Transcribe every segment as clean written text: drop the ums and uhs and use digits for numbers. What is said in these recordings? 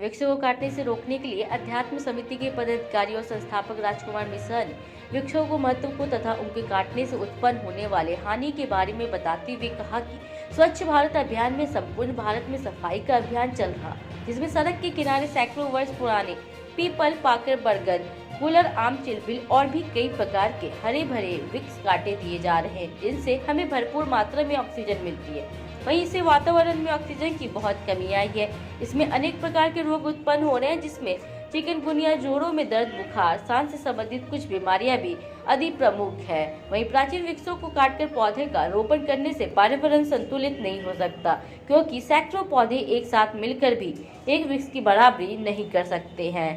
वृक्षों को काटने से रोकने के लिए अध्यात्म समिति के पदाधिकारी और संस्थापक राजकुमार मिश्रा ने वृक्षों को महत्व को तथा उनके काटने से उत्पन्न होने वाले हानि के बारे में बताते हुए कहा कि स्वच्छ भारत अभियान में संपूर्ण भारत में सफाई का अभियान चल रहा, जिसमें सड़क के किनारे सैकड़ों वर्ष पुराने पीपल, पाकड़, बरगद, गुलर, आम, चिलबिल और भी कई प्रकार के हरे भरे वृक्ष काटे दिए जा रहे हैं, जिनसे हमें भरपूर मात्रा में ऑक्सीजन मिलती है। वहीं इससे वातावरण में ऑक्सीजन की बहुत कमी आई है। इसमें अनेक प्रकार के रोग उत्पन्न हो रहे हैं, जिसमें चिकनगुनिया, जोड़ों में दर्द, बुखार, सांस से संबंधित कुछ बीमारियां भी अधिक प्रमुख है। वहीं प्राचीन वृक्षों को काटकर पौधे का रोपण करने से पर्यावरण संतुलित नहीं हो सकता, क्योंकि सैकड़ों पौधे एक साथ मिलकर भी एक वृक्ष की बराबरी नहीं कर सकते हैं।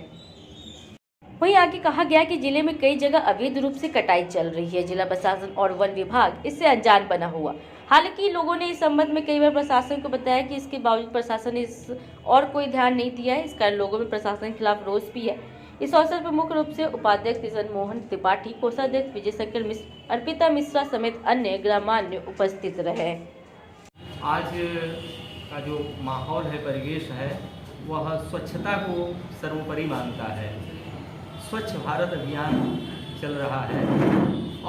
वहीं आगे कहा गया कि जिले में कई जगह अवैध रूप से कटाई चल रही है। जिला प्रशासन और वन विभाग इससे अनजान बना हुआ। हालांकि लोगों ने इस संबंध में कई बार प्रशासन को बताया कि इसके बावजूद प्रशासन ने इस और कोई ध्यान नहीं दिया है। इस कारण लोगों में प्रशासन के खिलाफ रोष भी है। इस अवसर पर मुख्य रूप से उपाध्यक्ष किशन मोहन त्रिपाठी, कोषाध्यक्ष विजय शंकर मिश्र, अर्पिता मिश्रा समेत अन्य गणमान्य उपस्थित रहे। आज का जो माहौल है, परिवेश है, वह स्वच्छता को सर्वोपरि मानता है। स्वच्छ भारत अभियान चल रहा है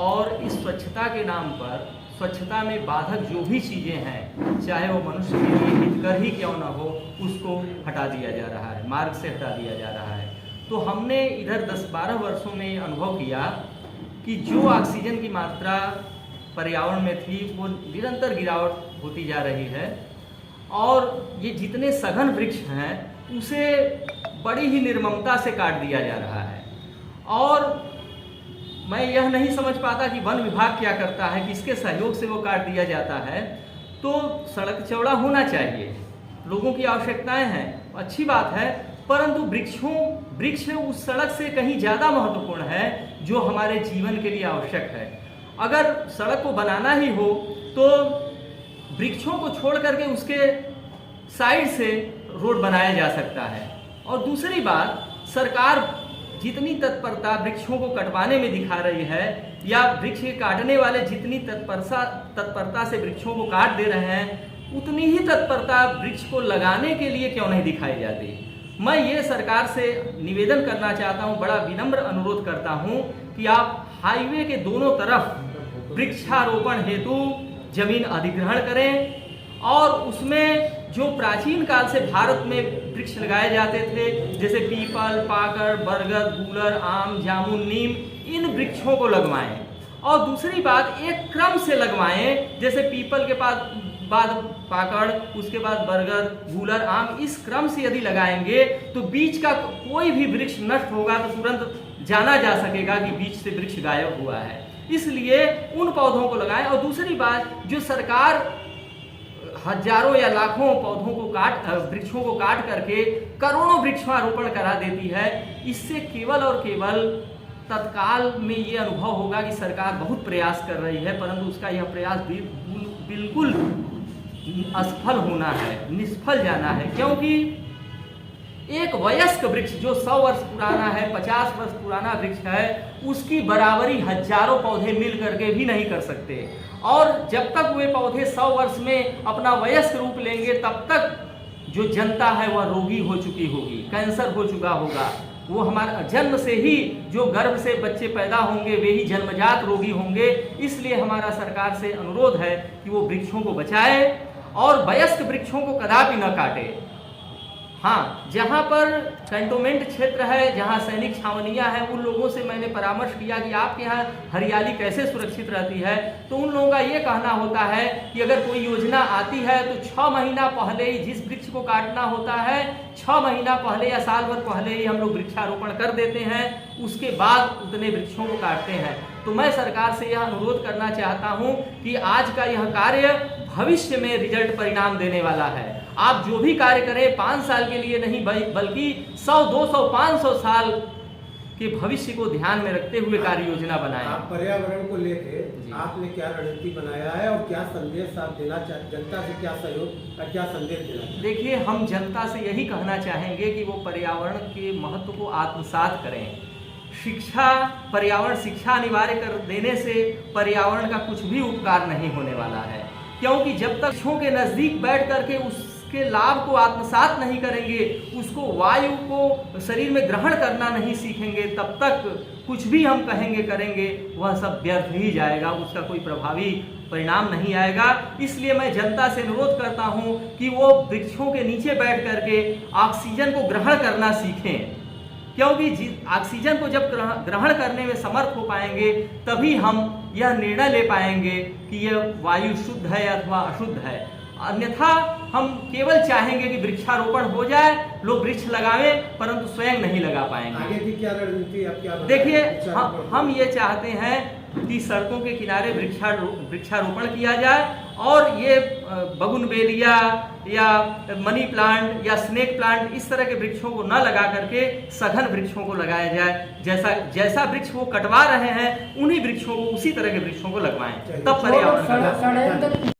और इस स्वच्छता के नाम पर स्वच्छता में बाधक जो भी चीज़ें हैं, चाहे वो मनुष्य के लिए हितकर ही क्यों न हो, उसको हटा दिया जा रहा है, मार्ग से हटा दिया जा रहा है। तो हमने इधर 10-12 वर्षों में अनुभव किया कि जो ऑक्सीजन की मात्रा पर्यावरण में थी वो निरंतर गिरावट होती जा रही है और ये जितने सघन वृक्ष हैं उसे बड़ी ही निर्ममता से काट दिया जा रहा है। और मैं यह नहीं समझ पाता कि वन विभाग क्या करता है, किसके सहयोग से वो काट दिया जाता है। तो सड़क चौड़ा होना चाहिए, लोगों की आवश्यकताएं हैं, अच्छी बात है, परंतु वृक्ष उस सड़क से कहीं ज़्यादा महत्वपूर्ण है जो हमारे जीवन के लिए आवश्यक है। अगर सड़क को बनाना ही हो तो वृक्षों को छोड़ करके उसके साइड से रोड बनाया जा सकता है। और दूसरी बात, सरकार जितनी तत्परता वृक्षों को कटवाने में दिखा रही है या वृक्ष के काटने वाले जितनी तत्परता से वृक्षों को काट दे रहे हैं, उतनी ही तत्परता वृक्ष को लगाने के लिए क्यों नहीं दिखाई जाती। मैं ये सरकार से निवेदन करना चाहता हूँ, बड़ा विनम्र अनुरोध करता हूँ कि आप हाईवे के दोनों तरफ वृक्षारोपण हेतु जमीन अधिग्रहण करें और उसमें जो प्राचीन काल से भारत में वृक्ष लगाए जाते थे, जैसे पीपल, पाकड़, बरगद, गूलर, आम, जामुन, नीम, इन वृक्षों को लगवाएं। और दूसरी बात, एक क्रम से लगवाएं, जैसे पीपल के बाद पाकड़, उसके बाद बरगद, गूलर, आम, इस क्रम से यदि लगाएंगे तो बीच का कोई भी वृक्ष नष्ट होगा तो तुरंत जाना जा सकेगा कि बीच से वृक्ष गायब हुआ है। इसलिए उन पौधों को लगाएं। और दूसरी बात, जो सरकार हजारों या लाखों पौधों को वृक्षों को काट करके करोड़ों वृक्षारोपण करा देती है, इससे केवल और केवल तत्काल में ये अनुभव होगा कि सरकार बहुत प्रयास कर रही है, परंतु उसका यह प्रयास बिल्कुल असफल होना है, निष्फल जाना है। क्योंकि एक वयस्क वृक्ष जो 100 वर्ष पुराना है, 50 वर्ष पुराना वृक्ष है, उसकी बराबरी हजारों पौधे मिल करके भी नहीं कर सकते। और जब तक वे पौधे 100 वर्ष में अपना वयस्क रूप लेंगे, तब तक जो जनता है वह रोगी हो चुकी होगी, कैंसर हो चुका होगा। वो हमारा जन्म से ही जो गर्भ से बच्चे पैदा होंगे वे ही जन्मजात रोगी होंगे। इसलिए हमारा सरकार से अनुरोध है कि वो वृक्षों को बचाए और वयस्क वृक्षों को कदापि न काटे। हाँ, जहाँ पर कैंटोनमेंट क्षेत्र है, जहाँ सैनिक छावनियाँ हैं, उन लोगों से मैंने परामर्श किया कि आपके यहाँ हरियाली कैसे सुरक्षित रहती है। तो उन लोगों का ये कहना होता है कि अगर कोई योजना आती है तो 6 महीना पहले ही, जिस वृक्ष को काटना होता है 6 महीना पहले या साल भर पहले ही हम लोग वृक्षारोपण कर देते हैं, उसके बाद उतने वृक्षों को काटते हैं। तो मैं सरकार से यह अनुरोध करना चाहता हूँ कि आज का यह कार्य भविष्य में रिजल्ट परिणाम देने वाला है। आप जो भी कार्य करें 5 साल के लिए नहीं, बल्कि 100, 200, 500 साल के भविष्य को ध्यान में रखते हुए कार्य योजना बनाएं। आप पर्यावरण को लेके आपने क्या रणनीति बनाया है और क्या संदेश आप देना चाहते, जनता से क्या सहयोग और क्या संदेश देना चाहते? देखिए, हम जनता से यही कहना चाहेंगे कि वो पर्यावरण के महत्व को आत्मसात करें। शिक्षा, पर्यावरण शिक्षा अनिवार्य कर देने से पर्यावरण का कुछ भी उपकार नहीं होने वाला है, क्योंकि जब तक वृक्षों के नजदीक बैठ करके उसके लाभ को आत्मसात नहीं करेंगे, उसको वायु को शरीर में ग्रहण करना नहीं सीखेंगे, तब तक कुछ भी हम कहेंगे करेंगे वह सब व्यर्थ ही जाएगा, उसका कोई प्रभावी परिणाम नहीं आएगा। इसलिए मैं जनता से अनुरोध करता हूं कि वो वृक्षों के नीचे बैठ करके ऑक्सीजन को ग्रहण करना सीखें, क्योंकि ऑक्सीजन को जब ग्रहण करने में समर्थ हो पाएंगे तभी हम यह निर्णय ले पाएंगे कि यह वायु शुद्ध है अथवा अशुद्ध है। अन्यथा हम केवल चाहेंगे कि वृक्षारोपण हो जाए, लोग वृक्ष लगावें, परंतु स्वयं नहीं लगा पाएंगे। आगे की क्या रणनीति आप क्या देखिए, हम ये चाहते हैं कि सड़कों के किनारे वृक्षारोपण किया जाए और ये बगुनबेलिया या मनी प्लांट या स्नेक प्लांट इस तरह के वृक्षों को न लगा करके सघन वृक्षों को लगाया जाए। जैसा वृक्ष वो कटवा रहे हैं उन्हीं वृक्षों को, उसी तरह के वृक्षों को लगवाएं, तब पर्यावरण